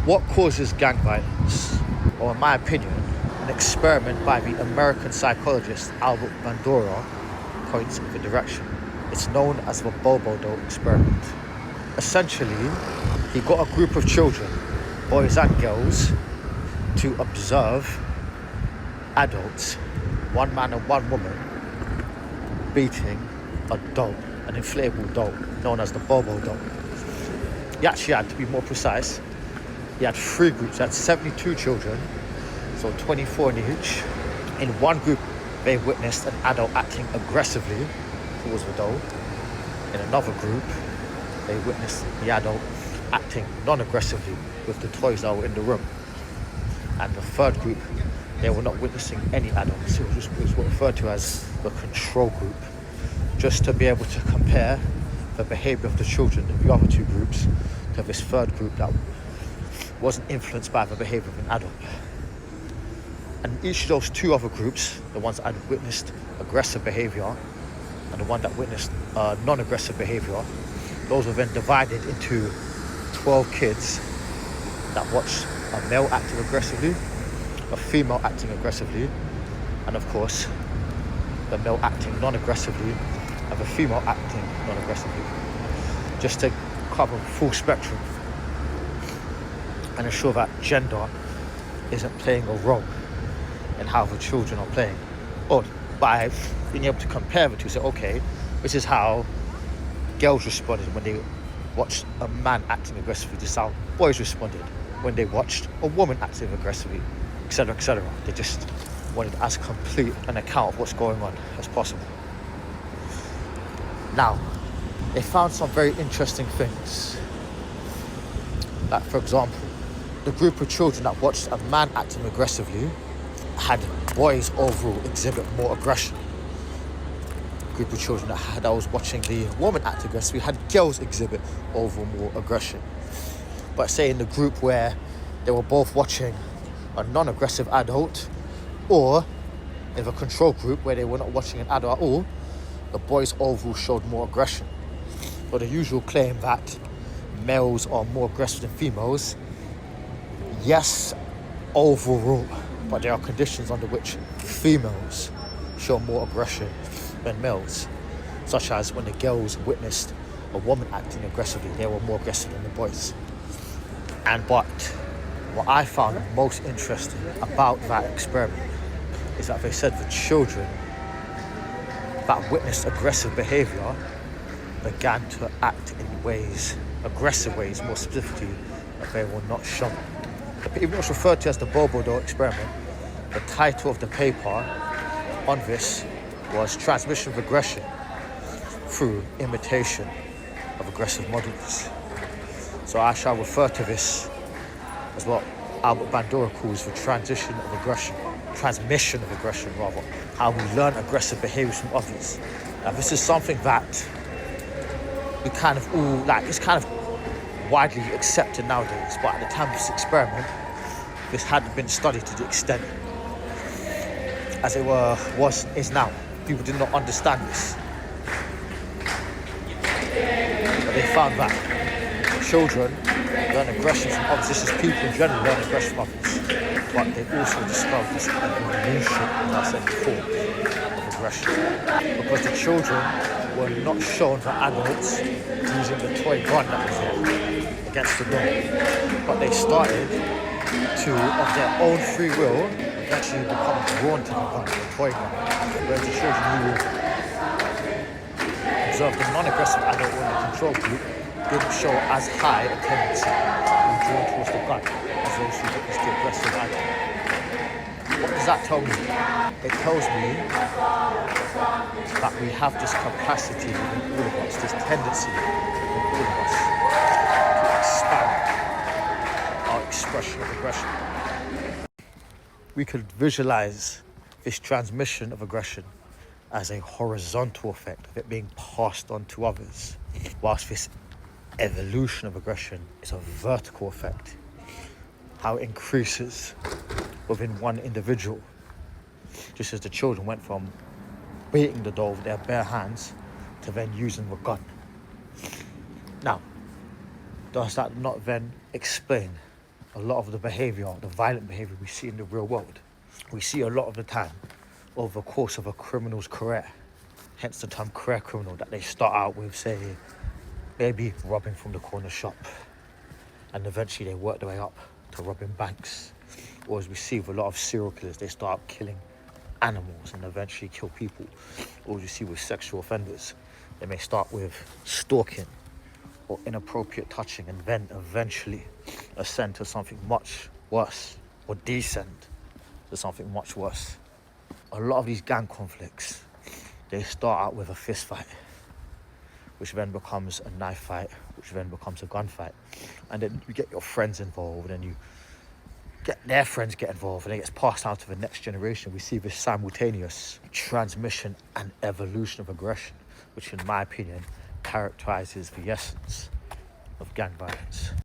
What causes gang violence? Or in my opinion, an experiment by the American psychologist Albert Bandura points in the direction. It's known as the Bobo Doe experiment. Essentially, he got a group of children, boys and girls, to observe adults, one man and one woman, beating a doll, an inflatable doll known as the Bobo doll. He actually had, to be more precise, he had 3 groups. He had 72 children, so 24 in each. In one group, they witnessed an adult acting aggressively towards the doll. In another group, they witnessed the adult acting non-aggressively with the toys that were in the room. And the third group, they were not witnessing any adults. It was referred to as the control group, just to be able to compare the behaviour of the children in the other 2 groups to this third group that wasn't influenced by the behaviour of an adult. And each of those 2 other groups, the ones that had witnessed aggressive behaviour and the one that witnessed non-aggressive behaviour, those were then divided into 12 kids that watched a male acting aggressively, a female acting aggressively, and of course, the male acting non-aggressively and the female acting non-aggressively, just to cover full spectrum and ensure that gender isn't playing a role in how the children are playing. Or by being able to compare the two, say, okay, this is how girls responded when they watched a man acting aggressively, this is how boys responded when they watched a woman acting aggressively, etc., etc. They just wanted as complete an account of what's going on as possible. Now, they found some very interesting things. Like, for example, the group of children that watched a man acting aggressively had boys overall exhibit more aggression. The group of children that was watching the woman act aggressively had girls exhibit overall more aggression. But say in the group where they were both watching a non-aggressive adult, or in the control group where they were not watching an adult at all, the boys overall showed more aggression. So the usual claim that males are more aggressive than females, yes, overall, but there are conditions under which females show more aggression than males, such as when the girls witnessed a woman acting aggressively, they were more aggressive than the boys. But what I found most interesting about that experiment is that they said the children that witnessed aggressive behaviour began to act in ways, aggressive ways, more specifically, that they were not shown. Even though it's referred to as the Bobo Doe experiment, the title of the paper on this was Transmission of Aggression through Imitation of Aggressive Models. So I shall refer to this as what Albert Bandura calls the transmission of aggression, how we learn aggressive behaviours from others. Now, this is something that we kind of all, it's kind of widely accepted nowadays, but at the time of this experiment, this hadn't been studied to the extent as it is now. People did not understand this. But they found that children learn aggression from others. This is people in general learn aggression from others. But they also discovered this evolution, as I said before, of aggression. Because the children were not shown the adults using the toy gun that was there against the door. But they started to, of their own free will, actually become drawn to the gun, the toy gun. Whereas the children who observed the non-aggressive adult or the control group didn't show as high a tendency to be drawn towards the gun as those who witnessed the aggressive adult. What does that tell me? It tells me that we have this capacity within all of us, this tendency within all of us to expand our expression of aggression. We could visualize this transmission of aggression as a horizontal effect of it being passed on to others, whilst this evolution of aggression is a vertical effect, how it increases within one individual, just as the children went from beating the doll with their bare hands to then using the gun. Now, does that not then explain a lot of the behaviour, the violent behaviour we see in the real world, we see a lot of the time over the course of a criminal's career. Hence the term career criminal, that they start out with, say, maybe robbing from the corner shop, and eventually they work their way up to robbing banks. Or as we see with a lot of serial killers, they start killing animals and eventually kill people. Or as you see with sexual offenders, they may start with stalking or inappropriate touching and then eventually ascend to something much worse, or descend to something much worse. A lot of these gang conflicts, they start out with a fist fight, which then becomes a knife fight, which then becomes a gunfight. And then you get your friends involved, and you get their friends get involved, and it gets passed down to the next generation. We see this simultaneous transmission and evolution of aggression, which in my opinion characterizes the essence of gang violence.